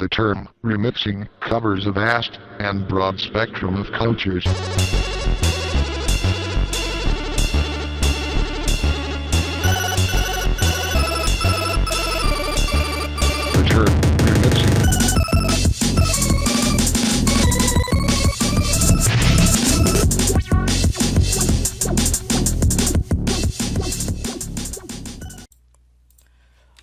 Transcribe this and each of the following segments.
The term remixing covers a vast and broad spectrum of cultures. The term remixing.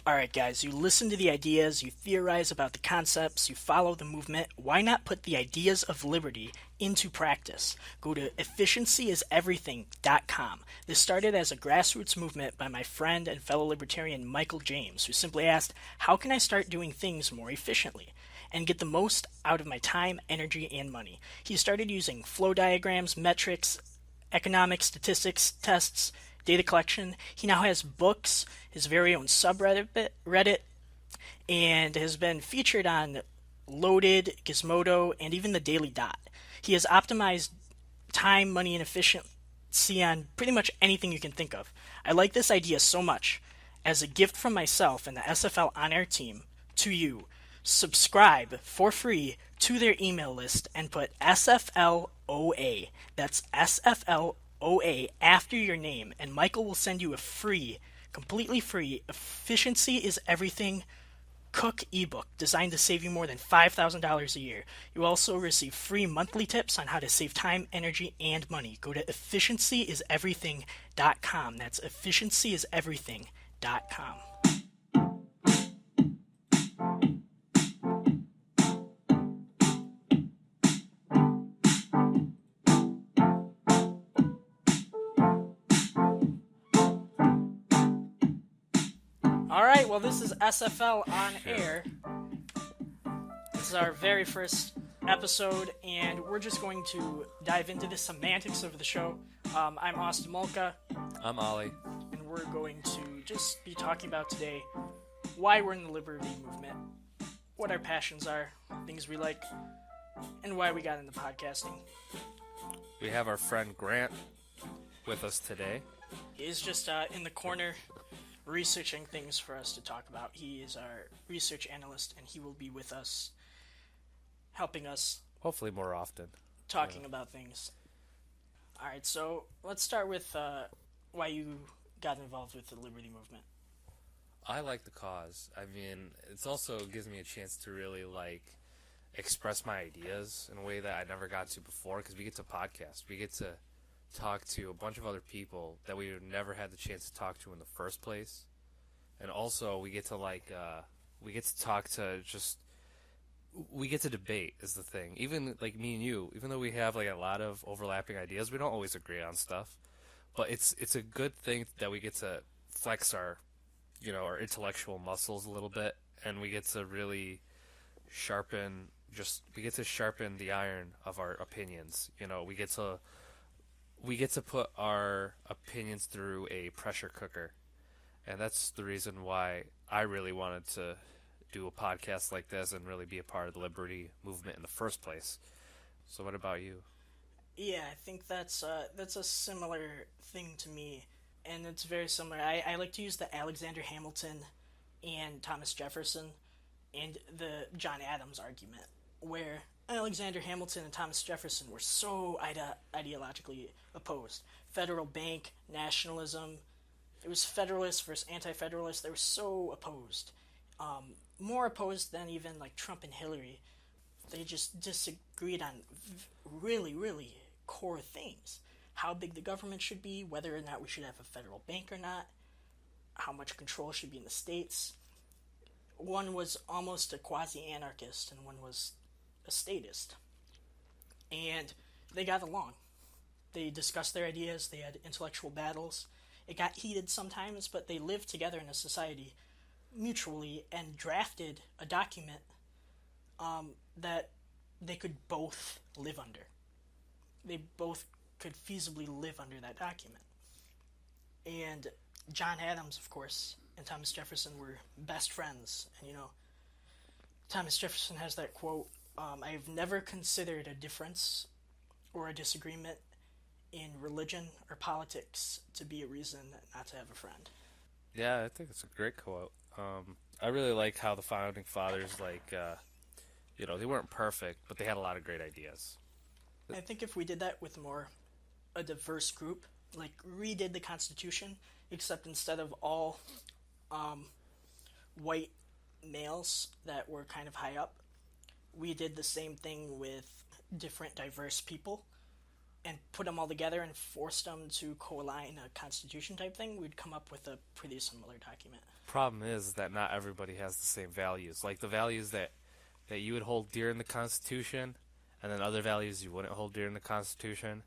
Alright guys, you listen to the ideas, you theorize about the concepts, you follow the movement. Why not put the ideas of liberty into practice? Go to efficiencyIsEverything.com. This started as a grassroots movement by my friend and fellow libertarian Michael James, who simply asked, how can I start doing things more efficiently and get the most out of my time, energy, and money? He started using flow diagrams, metrics, economic statistics, tests, data collection. He now has books, his very own subreddit, and has been featured on Loaded, Gizmodo, and even the Daily Dot. He has optimized time, money, and efficiency on pretty much anything you can think of. I like this idea so much. As a gift from myself and the SFL on-air team to you, subscribe for free to their email list and put SFLOA. That's SFLOA after your name, and Michael will send you a free, completely free, Efficiency is Everything Cook ebook designed to save you more than $5,000 a year. You also receive free monthly tips on how to save time, energy, and money. Go to efficiencyIsEverything.com. That's efficiencyIsEverything.com. Alright, well this is SFL on air. This is our very first episode, and we're just going to dive into the semantics of the show. I'm Austin Mulka. I'm Ollie. And we're going to just be talking about today why we're in the liberty movement, what our passions are, things we like, and why we got into podcasting. We have our friend Grant with us today. He's just in the corner researching things for us to talk about. He is our research analyst, and he will be with us, helping us. Hopefully more often. Talking about things. Alright, so let's start with why you got involved with the liberty movement. I like the cause. I mean, it also gives me a chance to really, express my ideas in a way that I never got to before, because we get to podcast. We get to talk to a bunch of other people that we never had the chance to talk to in the first place, and also we get to we get to debate is the thing. Even me and you, even though we have a lot of overlapping ideas, we don't always agree on stuff, but it's a good thing that we get to flex our our intellectual muscles a little bit, and we get to really sharpen the iron of our opinions. We get to put our opinions through a pressure cooker. And that's the reason why I really wanted to do a podcast like this and really be a part of the liberty movement in the first place. So what about you? Yeah, I think that's a similar thing to me. And it's very similar. I like to use the Alexander Hamilton and Thomas Jefferson and the John Adams argument, where Alexander Hamilton and Thomas Jefferson were so ideologically opposed. Federal bank, nationalism, it was Federalist versus Anti-Federalist. They were so opposed. More opposed than even Trump and Hillary. They just disagreed on really, really core things. How big the government should be, whether or not we should have a federal bank or not, how much control should be in the states. One was almost a quasi-anarchist, and one was a statist. And they got along. They discussed their ideas, they had intellectual battles. It got heated sometimes, but they lived together in a society mutually and drafted a document that they could both live under. They both could feasibly live under that document. And John Adams, of course, and Thomas Jefferson were best friends. And Thomas Jefferson has that quote, I've never considered a difference or a disagreement in religion or politics to be a reason not to have a friend. Yeah, I think it's a great quote. I really like how the founding fathers They weren't perfect, but they had a lot of great ideas. I think if we did that with more a diverse group, like redid the Constitution, except instead of all white males that were kind of high up, we did the same thing with different diverse people and put them all together and forced them to co-align a constitution type thing, we'd come up with a pretty similar document. Problem is that not everybody has the same values. Like the values that you would hold dear in the Constitution, and then other values you wouldn't hold dear in the Constitution.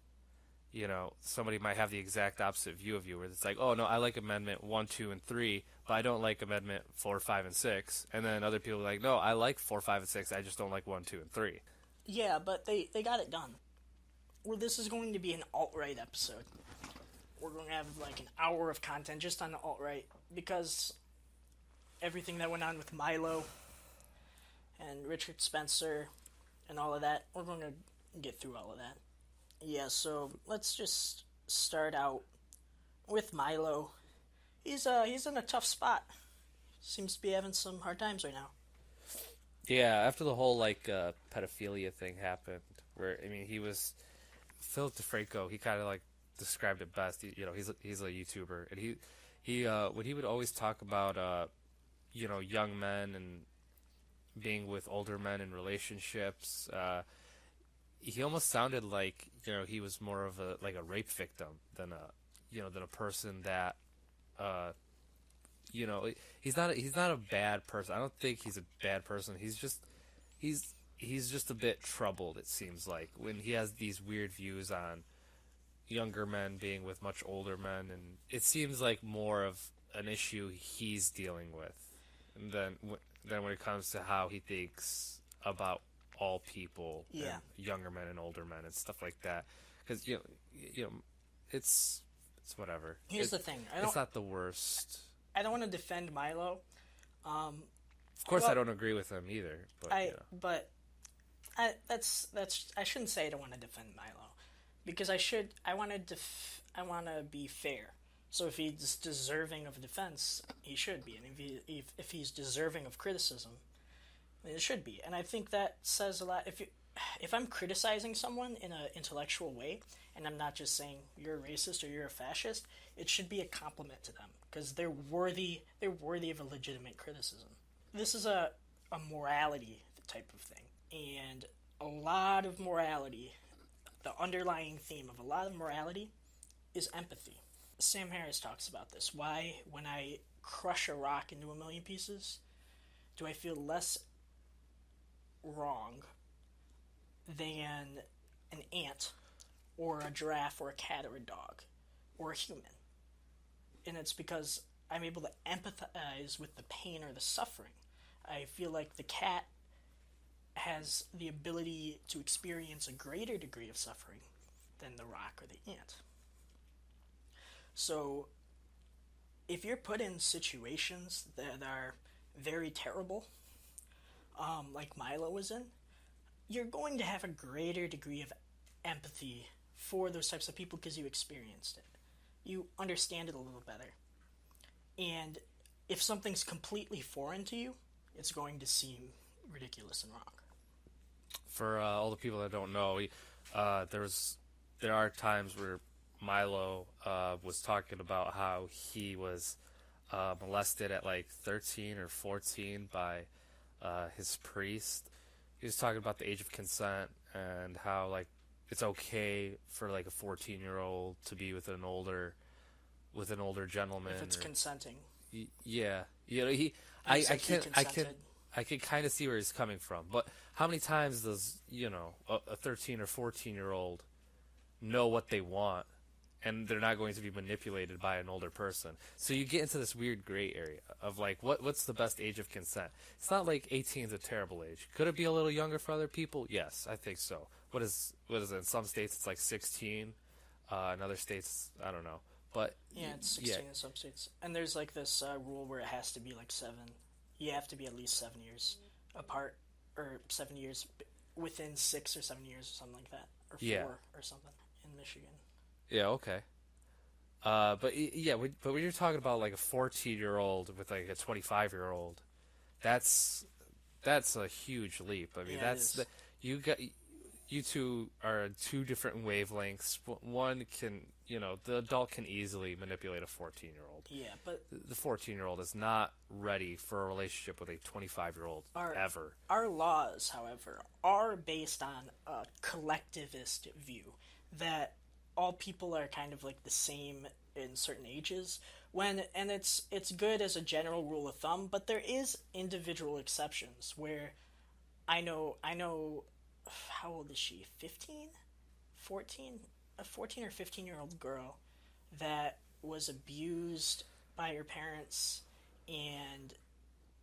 Somebody might have the exact opposite view of you, where it's like, oh no, I like Amendment 1, 2, and 3, but I don't like Amendment 4, 5, and 6. And then other people are like, no, I like 4, 5, and 6, I just don't like 1, 2, and 3. Yeah, but they got it done. Well, this is going to be an alt-right episode. We're going to have like an hour of content just on the alt-right, because everything that went on with Milo and Richard Spencer and all of that, we're going to get through all of that. Yeah, so let's just start out with Milo. He's in a tough spot. Seems to be having some hard times right now. Yeah, after the whole pedophilia thing happened, where he was Philip DeFranco. He kind of described it best. He's a YouTuber, and he when he would always talk about young men and being with older men in relationships. He almost sounded like he was more of a rape victim than a person that he's not a bad person. I don't think he's a bad person. He's just a bit troubled, it seems like, when he has these weird views on younger men being with much older men, and it seems like more of an issue he's dealing with than when it comes to how he thinks about all people, yeah, and younger men and older men and stuff like that. Because it's whatever. Here's the thing. It's not the worst. I don't want to defend Milo. Of course, I don't agree with him either. But I shouldn't say I don't want to defend Milo, because I want to be fair. So if he's deserving of defense, he should be, and if he's deserving of criticism, it should be. And I think that says a lot. If I'm criticizing someone in an intellectual way, and I'm not just saying you're a racist or you're a fascist, it should be a compliment to them, because they're worthy of a legitimate criticism. This is a morality type of thing, and a lot of morality, the underlying theme of a lot of morality is empathy. Sam Harris talks about this. Why, when I crush a rock into a million pieces, do I feel less wrong than an ant or a giraffe or a cat or a dog or a human? And it's because I'm able to empathize with the pain or the suffering. I feel like the cat has the ability to experience a greater degree of suffering than the rock or the ant. So if you're put in situations that are very terrible, like Milo was in, you're going to have a greater degree of empathy for those types of people because you experienced it. You understand it a little better. And if something's completely foreign to you, it's going to seem ridiculous and wrong. For all the people that don't know, there are times where Milo was talking about how he was molested at 13 or 14 by his priest. He was talking about the age of consent and how it's okay for a 14-year-old to be with an older gentleman if it's consenting. Yeah, I can kind of see where he's coming from, but how many times does a 13 or 14-year-old know what they want, and they're not going to be manipulated by an older person? So you get into this weird gray area of what's the best age of consent? It's not like 18 is a terrible age. Could it be a little younger for other people? Yes, I think so. What is it? In some states it's 16. In other states, I don't know. But yeah, it's 16 in some states. And there's this rule where it has to be 7. You have to be at least 7 years apart, or 7 years within 6 or 7 years or something like that, or 4 or something in Michigan. Yeah, okay. But when you're talking about a 14-year-old with a 25-year-old, that's that's a huge leap. I mean, Yeah, you two are on two different wavelengths. One can, the adult can easily manipulate a 14-year-old. Yeah, but The 14-year-old is not ready for a relationship with a 25-year-old ever. our laws, however, are based on a collectivist view that all people are kind of like the same in certain ages. And it's good as a general rule of thumb, but there is individual exceptions where I know how old is she? 15? 14? A 14 or 15-year-old girl that was abused by her parents and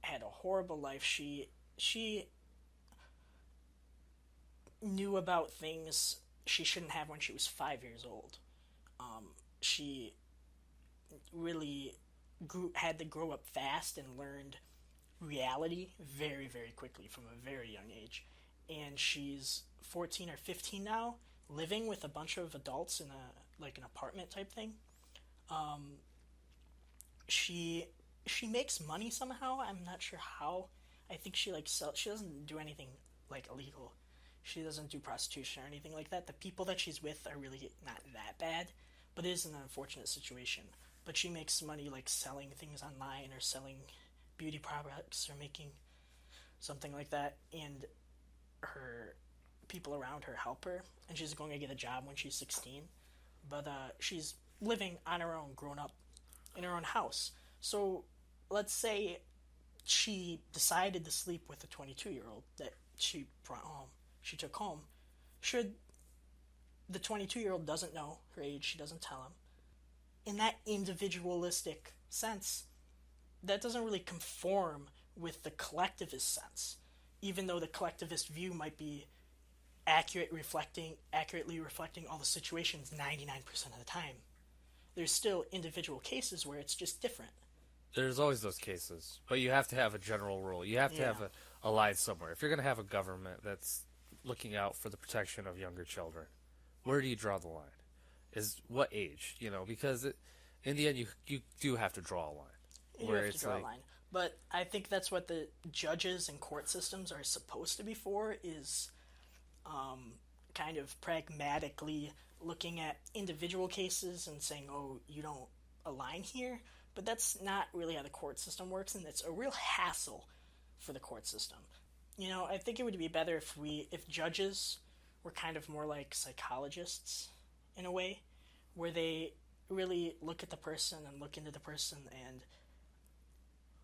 had a horrible life. She knew about things she shouldn't have when she was 5 years old. She really had to grow up fast and learned reality very, very quickly from a very young age. And she's 14 or 15 now, living with a bunch of adults in an apartment type thing. She makes money somehow. I'm not sure how. I think she she doesn't do anything like illegal. She doesn't do prostitution or anything like that. The people that she's with are really not that bad, but it is an unfortunate situation. But she makes money like selling things online or selling beauty products or making something like that, and her people around her help her, and she's going to get a job when she's 16. But she's living on her own, grown up in her own house. So let's say she decided to sleep with a 22-year-old that she brought home, she took home. Should the 22-year-old doesn't know her age, she doesn't tell him. In that individualistic sense, that doesn't really conform with the collectivist sense, even though the collectivist view might be accurately reflecting all the situations 99% of the time. There's still individual cases where it's just different. There's always those cases, but you have to have a general rule. You have to have a line somewhere. If you're going to have a government that's looking out for the protection of younger children, where do you draw the line? Is what age? Because in the end, you do have to draw a line. You have to draw a line. But I think that's what the judges and court systems are supposed to be for, is kind of pragmatically looking at individual cases and saying, oh, you don't align here. But that's not really how the court system works, and it's a real hassle for the court system. I think it would be better if judges were kind of more like psychologists in a way, where they really look at the person and look into the person and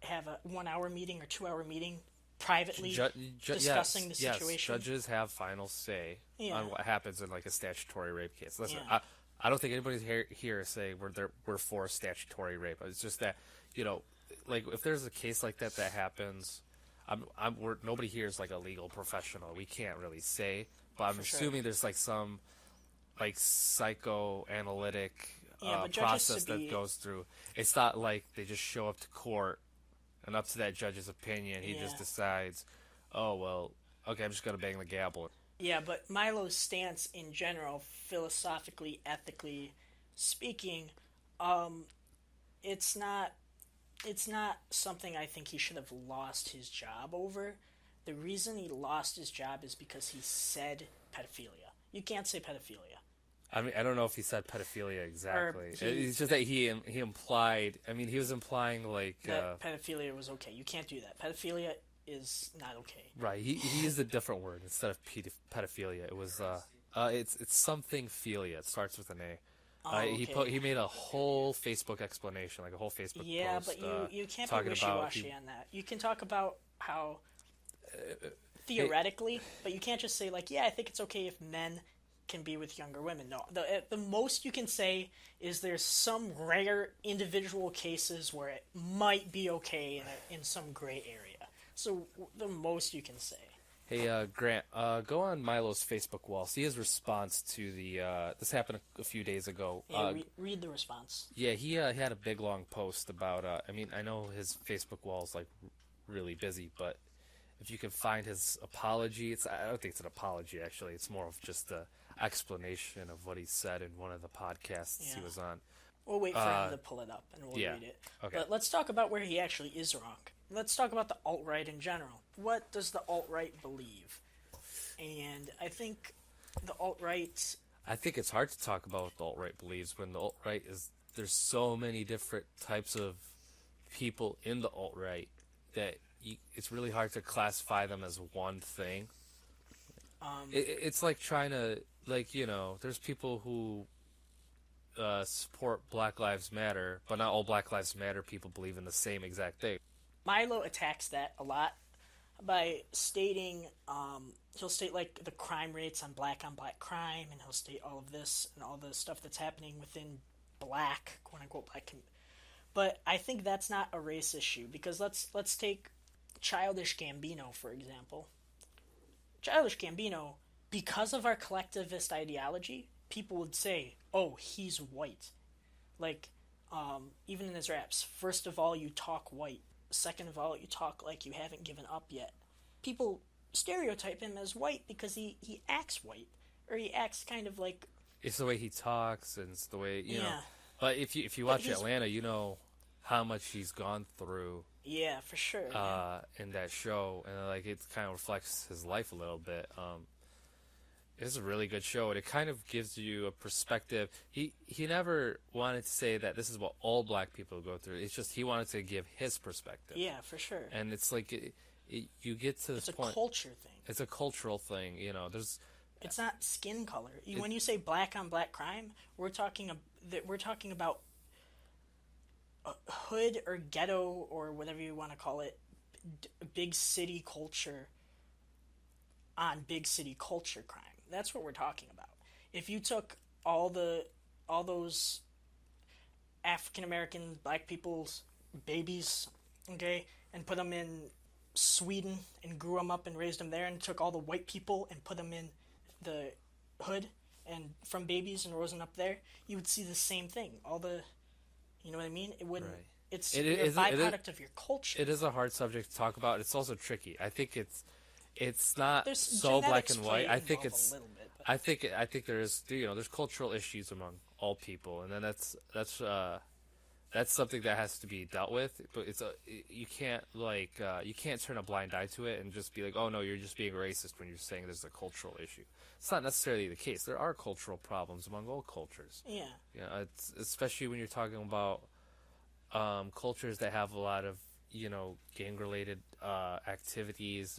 have a 1 hour meeting or 2 hour meeting privately discussing the situation. Yes, judges have final say on what happens in like a statutory rape case. Listen, Yeah. I don't think anybody's here saying we're for statutory rape. It's just that like if there's a case like that happens, nobody here is like a legal professional. We can't really say, but I'm assuming there's like some like psychoanalytic process that goes through. It's not like they just show up to court and up to that judge's opinion, he just decides, oh, well, okay, I'm just going to bang the gavel. Yeah, but Milo's stance in general, philosophically, ethically speaking, it's not something I think he should have lost his job over. The reason he lost his job is because he said pedophilia. You can't say pedophilia. I mean, I don't know if he said pedophilia exactly. It's just that he implied. I mean, he was implying like that pedophilia was okay. You can't do that. Pedophilia is not okay. Right. He used a different word instead of pedophilia. It was it's something philia. It starts with an A. Okay. He made a whole Facebook explanation, like a whole Facebook post. Yeah, but you can't be wishy-washy on that. You can talk about how theoretically, but you can't just say like, yeah, I think it's okay if men can be with younger women. No, the most you can say is there's some rare individual cases where it might be okay in some gray area. So the most you can say. Hey, Grant, go on Milo's Facebook wall. See his response to the. This happened a few days ago. Yeah, read the response. Yeah, he had a big long post about. I mean, I know his Facebook wall is like really busy, but if you can find his apology, I don't think it's an apology actually. It's more of just a explanation of what he said in one of the podcasts he was on. We'll wait for him to pull it up and we'll read it. Okay. But let's talk about where he actually is wrong. let's talk about the alt-right in general. What does the alt-right believe? And I think the alt-right... I think it's hard to talk about what the alt-right believes when the alt-right is... There's so many different types of people in the alt-right that it's really hard to classify them as one thing. It's like trying to, like, you know, there's people who support Black Lives Matter, but not all Black Lives Matter people believe in the same exact thing. Milo attacks that a lot by stating, he'll state, like, the crime rates on black crime, and he'll state all of this and all the stuff that's happening within black, quote-unquote, black community. But I think that's not a race issue, because let's take Childish Gambino, for example. Childish Gambino, because of our collectivist ideology, people would say, oh, he's white. Like, even in his raps, first of all, you talk white. Second of all, you talk like you haven't given up yet. People stereotype him as white because he acts white. Or he acts kind of like... It's the way he talks, and it's the way, you Yeah. know. But if you watch Atlanta, you know how much he's gone through. Yeah, for sure. In that show, and like it kind of reflects his life a little bit. It's a really good show, and it kind of gives you a perspective. He never wanted to say that this is what all black people go through. It's just he wanted to give his perspective. Yeah, for sure. And it's like you get to this point. It's a culture thing. It's a cultural thing, you know. It's not skin color. When you say black on black crime, we're talking about hood or ghetto or whatever you want to call it, big city culture on big city culture crime. That's what we're talking about. If you took all those African American black people's babies, okay, and put them in Sweden and grew them up and raised them there, and took all the white people and put them in the hood and from babies and rose them up there, you would see the same thing. You know what I mean? It wouldn't. Right. It's a byproduct of your culture. It is a hard subject to talk about. It's also tricky. I think it's not There's so black and white. I think it's. I think there's there's cultural issues among all people, and then that's something that has to be dealt with. But you can't you can't turn a blind eye to it and just be like, oh no, you're just being racist when you're saying there's a cultural issue. It's not necessarily the case. There are cultural problems among all cultures. Yeah. It's especially when you're talking about cultures that have a lot of gang-related activities.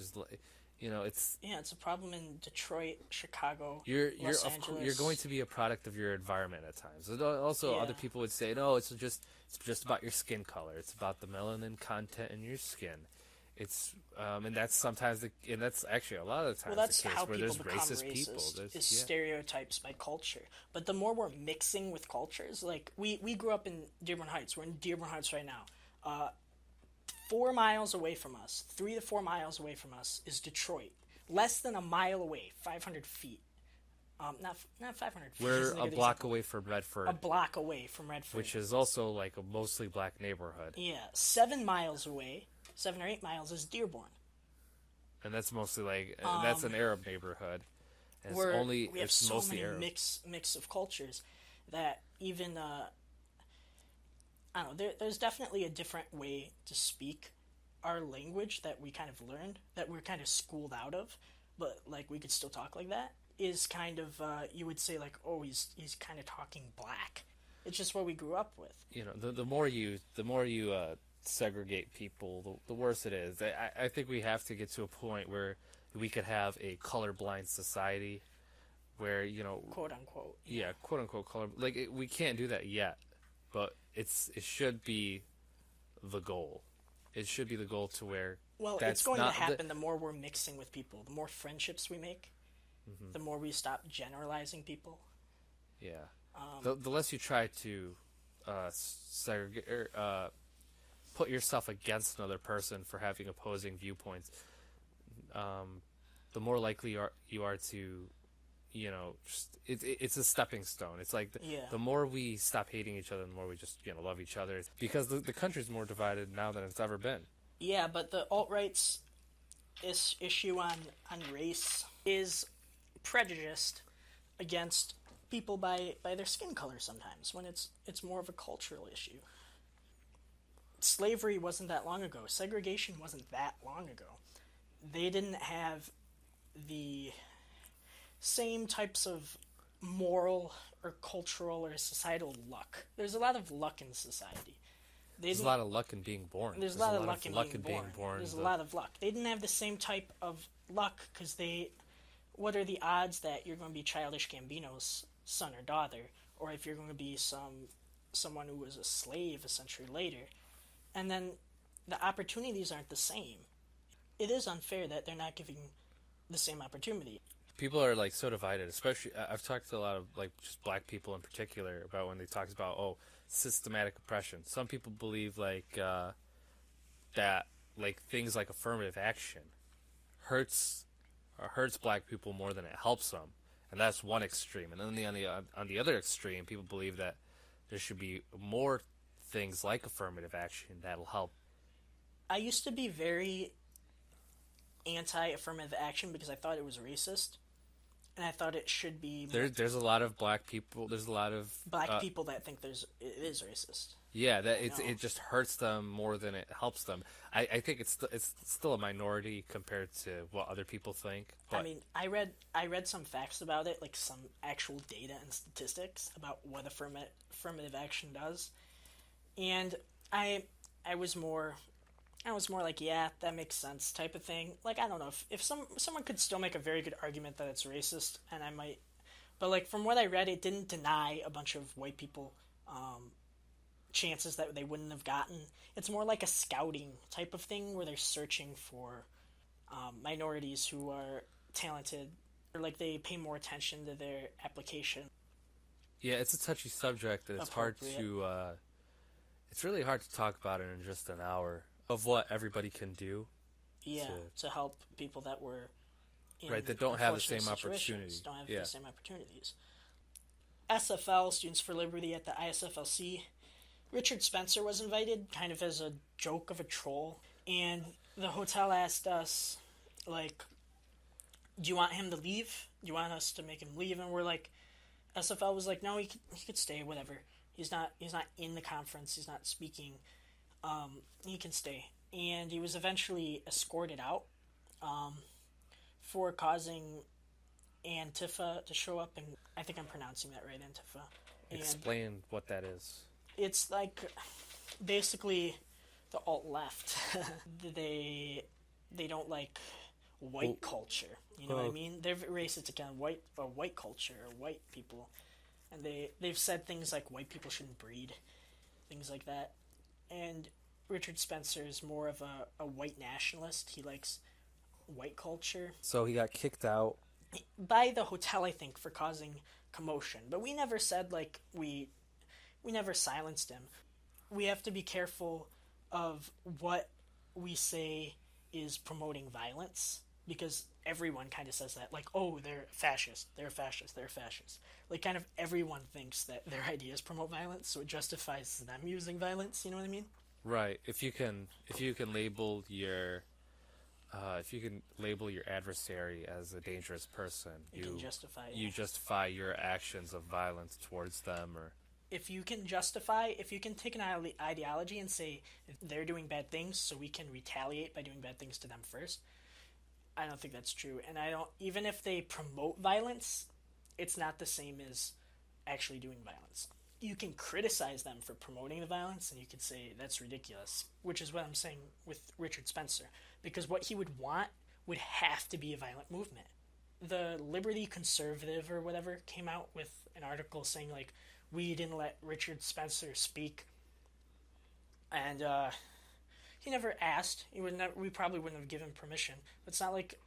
It's a problem in Detroit, Chicago, you're Los Angeles. You're going to be a product of your environment at times. Also, other people would say, no, it's just about your skin color. It's about the melanin content in your skin. It's and that's sometimes and that's actually a lot of the times that's the case how where people there's become racist people. Is stereotypes by culture. But the more we're mixing with cultures, like we grew up in Dearborn Heights. We're in Dearborn Heights right now. 4 miles away from us, 3 to 4 miles away from us, is Detroit. Less than a mile away, 500 feet. Not 500 feet. We're a block away from Redford. A block away from Redford. Which is also like a mostly black neighborhood. Yeah, 7 miles away, 7 or 8 miles is Dearborn. And that's mostly that's an Arab neighborhood. And we have it's so mostly many Arab. mix of cultures that even I don't know. There's definitely a different way to speak our language that we kind of learned, that we're kind of schooled out of, but like we could still talk like that. Is kind of you would say like, oh, he's kind of talking black. It's just what we grew up with. The more you segregate people, the worse it is. I think we have to get to a point where we could have a colorblind society, where quote unquote. Yeah, quote unquote color. We can't do that yet, but it should be the goal. It should be the goal to where. Well, it's going to happen the more we're mixing with people, the more friendships we make, the more we stop generalizing people. Yeah. The less you try to segregate or put yourself against another person for having opposing viewpoints, the more likely you are to, it's a stepping stone. It's like the more we stop hating each other, the more we just love each other. Because the country's more divided now than it's ever been. Yeah, but the alt-right's issue on race is prejudiced against people by their skin color sometimes, when it's more of a cultural issue. slavery wasn't that long ago. Segregation wasn't that long ago. They didn't have the same types of moral or cultural or societal luck. There's a lot of luck in society. There's a lot of luck in being born. There's a lot of luck in being born. There's but... a lot of luck. They didn't have the same type of luck because they. What are the odds that you're going to be Childish Gambino's son or daughter, or if you're going to be someone who was a slave a century later, and then the opportunities aren't the same. It is unfair that they're not giving the same opportunity. People are like so divided, especially I've talked to a lot of like just black people in particular about when they talk about systematic oppression. Some people believe like that like things like affirmative action hurts black people more than it helps them, and that's one extreme. And then on the other extreme, people believe that there should be more things like affirmative action that'll help. I used to be very anti-affirmative action because I thought it was racist, and I thought it should be. There's a lot of black people. There's a lot of black people that think it is racist. Yeah, that it just hurts them more than it helps them. I think it's still a minority compared to what other people think. But... I mean, I read some facts about it, like some actual data and statistics about what affirmative action does, and I was more like, yeah, that makes sense type of thing. Like, I don't know if someone could still make a very good argument that it's racist, and I might, but like from what I read, it didn't deny a bunch of white people chances that they wouldn't have gotten. It's more like a scouting type of thing where they're searching for minorities who are talented, or like they pay more attention to their application. Yeah, it's a touchy subject, and it's hard to. It's really hard to talk about it in just an hour of what everybody can do. Yeah, to help people that were in that don't have the same opportunities. Don't have the same opportunities. SFL, Students for Liberty at the ISFLC. Richard Spencer was invited, kind of as a joke of a troll, and the hotel asked us, like, do you want him to leave? Do you want us to make him leave? And we're like, SFL was like, no, he could stay, whatever. He's not in the conference, he's not speaking. He can stay. And he was eventually escorted out for causing Antifa to show up, and I think I'm pronouncing that right, Antifa. And explain what that is. It's like basically the alt-left. they don't like white culture. You know what I mean? They're racist against white culture or white people, and they've said things like white people shouldn't breed, things like that. And Richard Spencer is more of a white nationalist. He likes white culture. So he got kicked out by the hotel, I think, for causing commotion. But we never said, like, we never silenced him. We have to be careful of what we say is promoting violence, because everyone kind of says that, like, oh, they're fascist, they're fascist, they're fascist. Like, kind of everyone thinks that their ideas promote violence, so it justifies them using violence, you know what I mean? Right. If you can label your adversary as a dangerous person, you justify your actions of violence towards them. Or if you can take an ideology and say they're doing bad things, so we can retaliate by doing bad things to them first, I don't think that's true. And even if they promote violence, it's not the same as actually doing violence. You can criticize them for promoting the violence, and you can say that's ridiculous, which is what I'm saying with Richard Spencer, because what he would want would have to be a violent movement. The Liberty Conservative or whatever came out with an article saying, like, we didn't let Richard Spencer speak, and he never asked. We probably wouldn't have given permission. But it's not like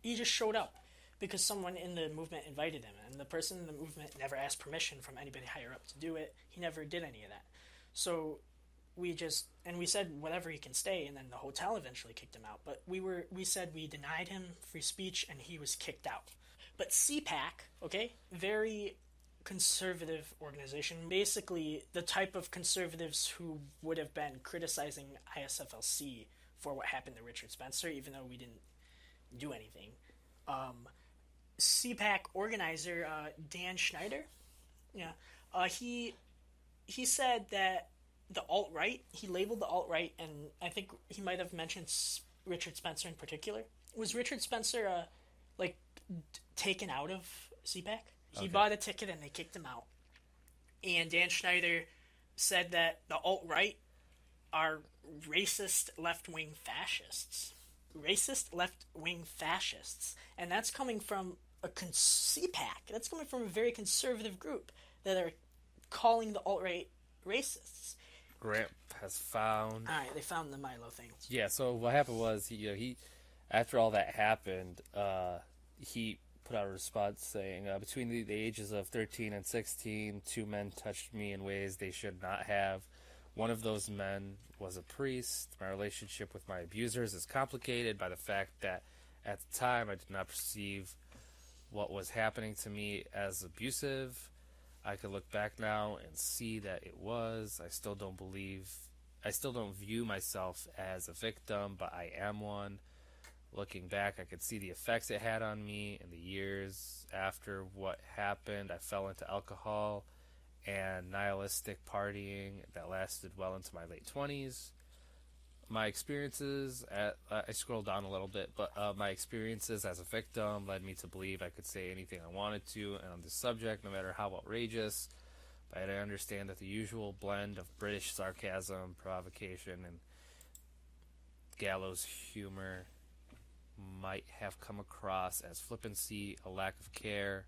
he just showed up because someone in the movement invited him, and the person in the movement never asked permission from anybody higher up to do it. He never did any of that. So we said whatever, he can stay, and then the hotel eventually kicked him out. But we said we denied him free speech, and he was kicked out. But CPAC, okay, very conservative organization, basically the type of conservatives who would have been criticizing ISFLC for what happened to Richard Spencer, even though we didn't do anything. CPAC organizer Dan Schneider, he said that the alt-right, he labeled the alt-right, and I think he might have mentioned Richard Spencer in particular. Was Richard Spencer, taken out of CPAC? He bought a ticket and they kicked him out. And Dan Schneider said that the alt-right are racist left-wing fascists. Racist left-wing fascists. And that's coming from CPAC. That's coming from a very conservative group that are calling the alt-right racists. Grant has found. All right, they found the Milo thing. Yeah. So what happened was he after all that happened, he put out a response saying, between the ages of 13 and 16, 2 men touched me in ways they should not have. One of those men was a priest. My relationship with my abusers is complicated by the fact that at the time I did not perceive what was happening to me as abusive. I could look back now and see that it was. I still don't view myself as a victim, but I am one. Looking back, I could see the effects it had on me in the years after what happened. I fell into alcohol and nihilistic partying that lasted well into my late 20s. My experiences, I scrolled down a little bit, but my experiences as a victim led me to believe I could say anything I wanted to and on this subject, no matter how outrageous. But I understand that the usual blend of British sarcasm, provocation, and gallows humor might have come across as flippancy, a lack of care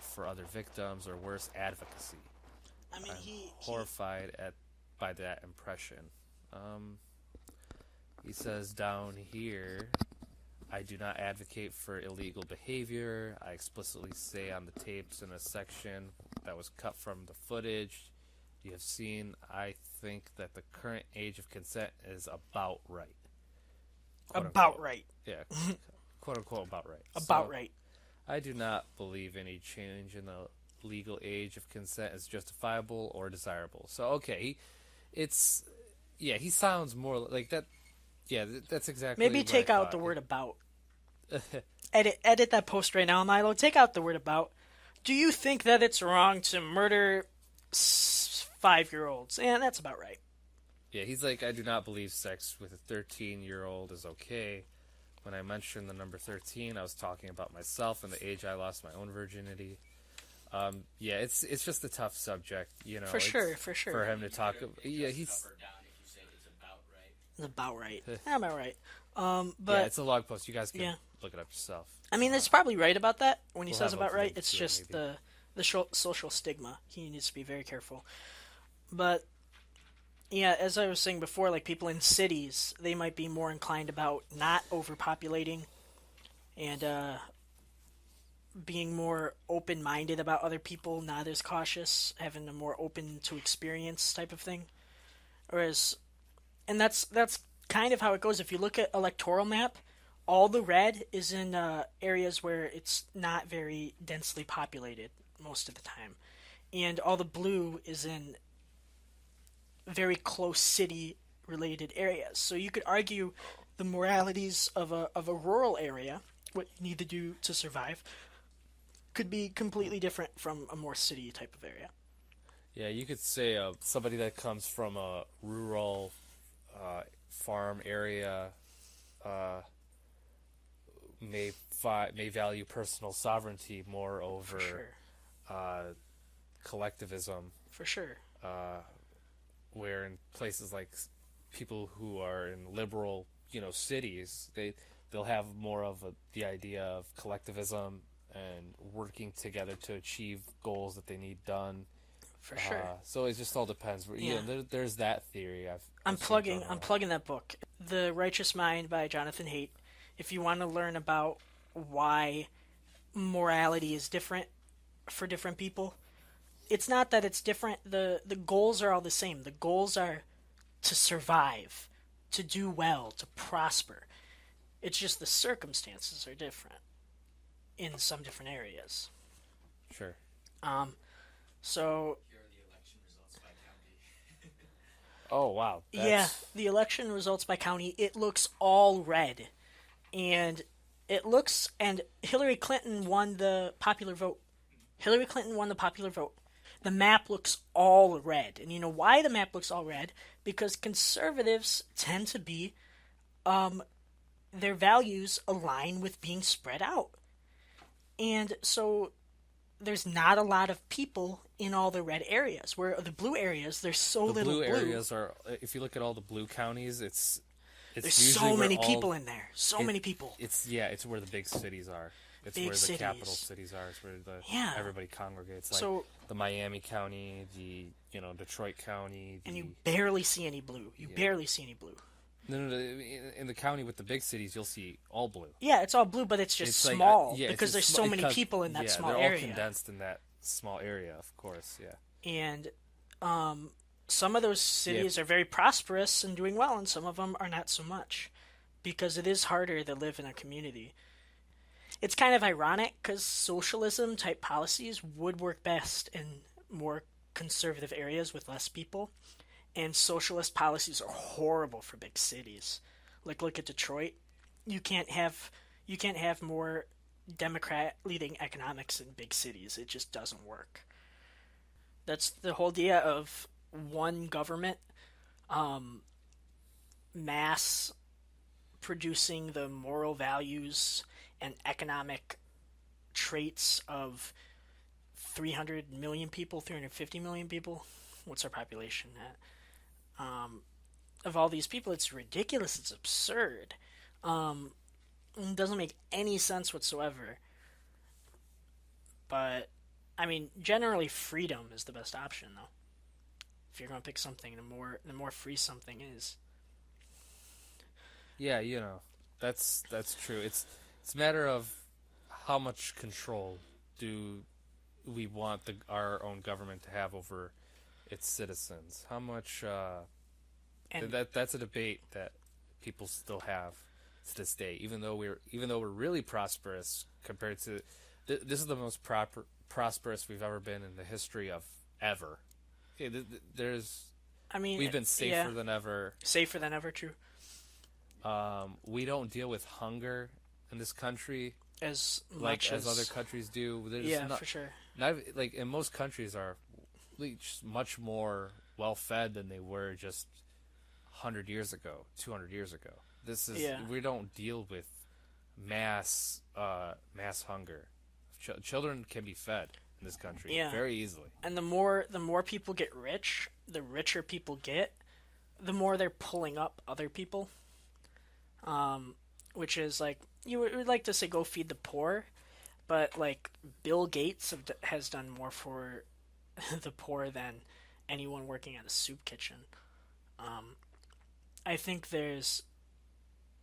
for other victims, or worse, advocacy. I mean, I'm horrified by that impression. He says down here, I do not advocate for illegal behavior. I explicitly say on the tapes in a section that was cut from the footage you have seen, I think that the current age of consent is about right. Quote, about unquote. right. Yeah, quote unquote about right. About right. I do not believe any change in the legal age of consent is justifiable or desirable. So, okay, he sounds more like that. Yeah, that's exactly. Maybe what take I out thought. the word about. Edit that post right now, Milo. Take out the word about. Do you think that it's wrong to murder 5-year-olds? And that's about right. Yeah, he's like, I do not believe sex with a 13-year-old is okay. When I mentioned the number 13, I was talking about myself and the age I lost my own virginity. Yeah, it's just a tough subject, you know. For sure. For him to talk. Yeah, he's. It's about right. I'm about right. But yeah, it's a log post. You guys can look it up yourself. I mean, it's probably right about that when he We'll says have about both right. links It's to it, just maybe. the social stigma. He needs to be very careful. But yeah, as I was saying before, like people in cities, they might be more inclined about not overpopulating and being more open-minded about other people, not as cautious, having a more open to experience type of thing. Whereas, and that's kind of how it goes. If you look at electoral map, all the red is in areas where it's not very densely populated most of the time, and all the blue is in very close city-related areas. So you could argue the moralities of a rural area, what you need to do to survive, could be completely different from a more city type of area. Yeah, you could say somebody that comes from a rural farm area may value personal sovereignty more over collectivism. For sure. Where in places like people who are in liberal, cities, they'll have more of the idea of collectivism and working together to achieve goals that they need done. For sure. So it just all depends. Yeah, there's that theory. I'm plugging that book, The Righteous Mind by Jonathan Haidt. If you want to learn about why morality is different for different people, it's not that it's different. The goals are all the same. The goals are to survive, to do well, to prosper. It's just the circumstances are different in some different areas. Sure. So. Oh, wow. Yeah, the election results by county, it looks all red. And Hillary Clinton won the popular vote. the map looks all red. And you know why the map looks all red? Because conservatives tend to be, their values align with being spread out. And so there's not a lot of people in all the red areas. Where the blue areas, there's so The little blue areas are, if you look at all the blue counties, it's There's usually so where many all, people in there. So many people. It's where the big cities are. It's Big where the cities. capital cities are. It's where everybody congregates. Like So- the Miami County, the Detroit County. And you barely see any blue. You barely see any blue. No. In the county with the big cities, you'll see all blue. Yeah, it's all blue, but it's just It's like, small yeah, because there's so many people in that small they're area. all condensed in that small area, of course. Yeah. And some of those cities are very prosperous and doing well, and some of them are not so much, because it is harder to live in a community. It's kind of ironic because socialism type policies would work best in more conservative areas with less people, and socialist policies are horrible for big cities. Like, look at Detroit. You can't have more Democrat leading economics in big cities. It just doesn't work. That's the whole idea of one government mass producing the moral values and economic traits of 300 million people, 350 million people. What's our population at? Of all these people, it's ridiculous. It's absurd. It doesn't make any sense whatsoever. But, I mean, generally freedom is the best option, though. If you're going to pick something, the more free something is. Yeah, that's true. It's a matter of how much control do we want our own government to have over its citizens. How much that's a debate that people still have to this day. Even though we're really prosperous compared to this is the most prosperous we've ever been in the history of ever. Okay, we've been safer than ever. Safer than ever, true. We don't deal with hunger in this country as other countries do. For sure. Like in most countries are much more well fed than they were just 100 years ago, 200 years ago. We don't deal with mass hunger. Children can be fed in this country very easily. And the more people get rich, the richer people get, the more they're pulling up other people. Which is like, you would like to say go feed the poor, but like Bill Gates has done more for the poor than anyone working at a soup kitchen. I think there's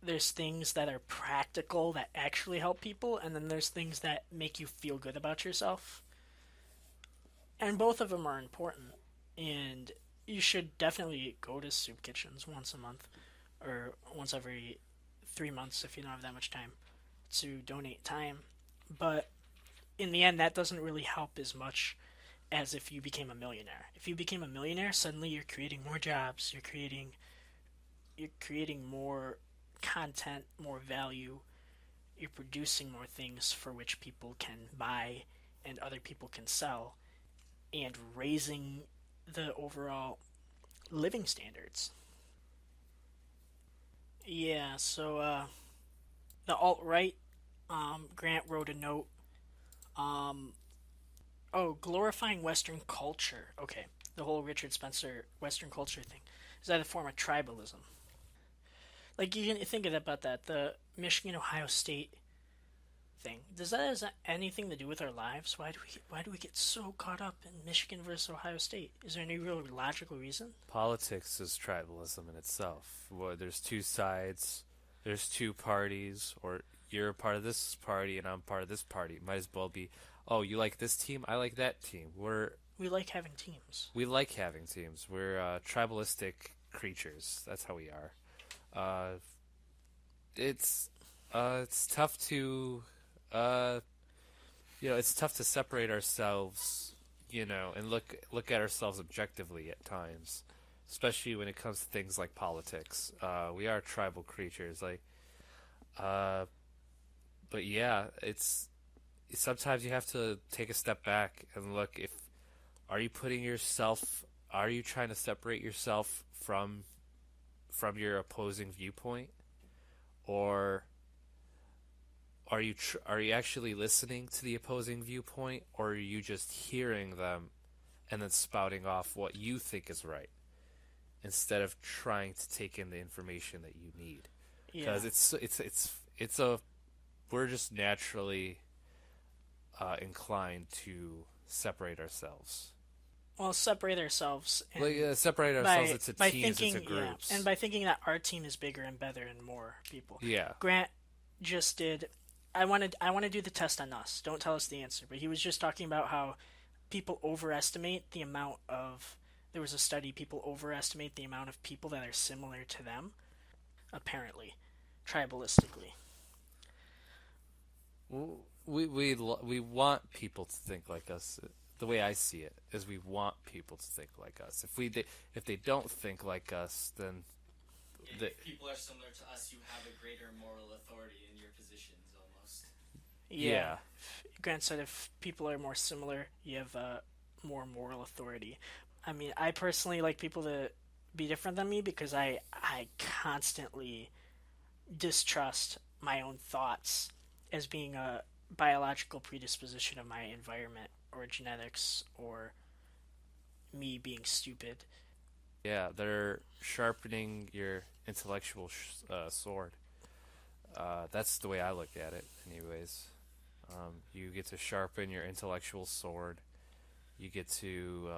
things that are practical that actually help people, and then there's things that make you feel good about yourself. And both of them are important, and you should definitely go to soup kitchens once a month, or once every 3 months if you don't have that much time to donate time. But in the end, that doesn't really help as much as if you became a millionaire. If you became a millionaire, suddenly you're creating more jobs, you're creating more content, more value, you're producing more things for which people can buy and other people can sell, and raising the overall living standards. Yeah, so the alt-right, Grant wrote a note. Glorifying Western culture. Okay, the whole Richard Spencer Western culture thing. Is that a form of tribalism? Like, you can think about that. The Michigan-Ohio State thing. Does that have anything to do with our lives? Why do we get so caught up in Michigan versus Ohio State? Is there any real logical reason? Politics is tribalism in itself. Well, there's two sides, there's two parties, or you're a part of this party and I'm part of this party. It might as well be, oh, you like this team, I like that team. We like having teams. We like having teams. We're tribalistic creatures. That's how we are. It's tough to it's tough to separate ourselves, and look at ourselves objectively at times, especially when it comes to things like politics. We are tribal creatures, but yeah, it's sometimes you have to take a step back and look if Are you trying to separate yourself from your opposing viewpoint, or are you actually listening to the opposing viewpoint, or are you just hearing them and then spouting off what you think is right instead of trying to take in the information that you need? Yeah. Because we're just naturally inclined to separate ourselves. Well, separate ourselves. And separate ourselves into by teams, thinking, into groups. Yeah, and by thinking that our team is bigger and better and more people. Yeah. Grant just did. I want to do the test on us. Don't tell us the answer. But he was just talking about how people overestimate the amount of. There was a study. People overestimate the amount of people that are similar to them. Apparently, tribalistically. We want people to think like us. The way I see it is, we want people to think like us. If they don't think like us, then if people are similar to us, you have a greater moral authority in your positions, almost. Yeah. Grant said if people are more similar, you have more moral authority. I mean, I personally like people to be different than me because I constantly distrust my own thoughts as being a biological predisposition of my environment or genetics or me being stupid. Yeah, they're sharpening your intellectual sword. That's the way I look at it, anyways. You get to sharpen your intellectual sword. You get to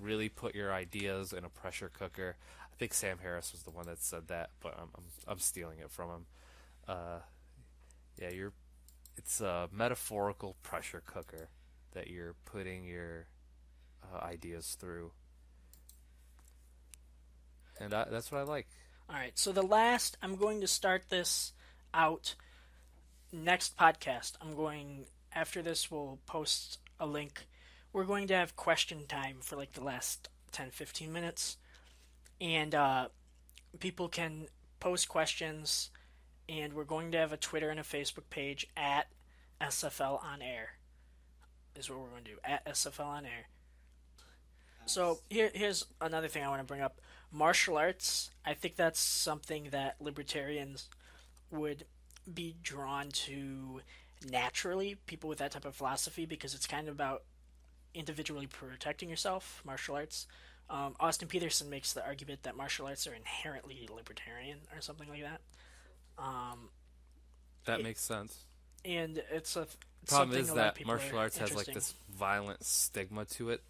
really put your ideas in a pressure cooker. I think Sam Harris was the one that said that, but I'm stealing it from him. It's a metaphorical pressure cooker that you're putting your ideas through, and that's what I like. All right, so I'm going to start this out next podcast. After this, we'll post a link. We're going to have question time for the last 10-15 minutes, and people can post questions. And we're going to have a Twitter and a Facebook page at SFL on Air. Is what we're going to do, at SFL on Air. So here's another thing I want to bring up. Martial arts. I think that's something that libertarians would be drawn to naturally. People with that type of philosophy, because it's kind of about individually protecting yourself. Martial arts. Austin Peterson makes the argument that martial arts are inherently libertarian or something like that. That makes sense. And it's problem is that martial arts has this violent stigma to it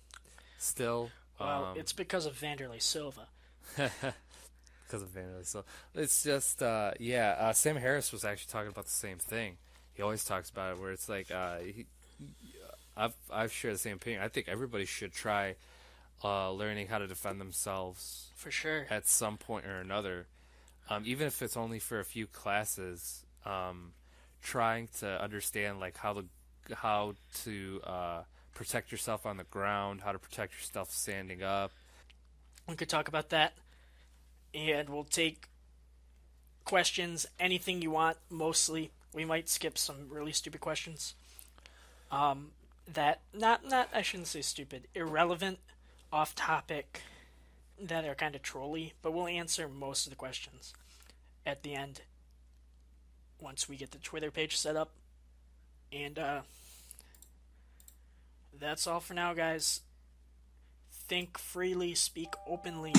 still. Well, it's because of Vanderlei Silva. Because of Vanderlei Silva. It's just Sam Harris was actually talking about the same thing. He always talks about it, where it's like I've shared the same opinion. I think everybody should try learning how to defend themselves, for sure, at some point or another. Even if it's only for a few classes, trying to understand how to protect yourself on the ground, how to protect yourself standing up. We could talk about that, and we'll take questions, anything you want. Mostly, we might skip some really stupid questions. That not I shouldn't say stupid, irrelevant, off topic, that are kind of trolly, but we'll answer most of the questions at the end once we get the Twitter page set up. And that's all for now, guys. Think freely, speak openly.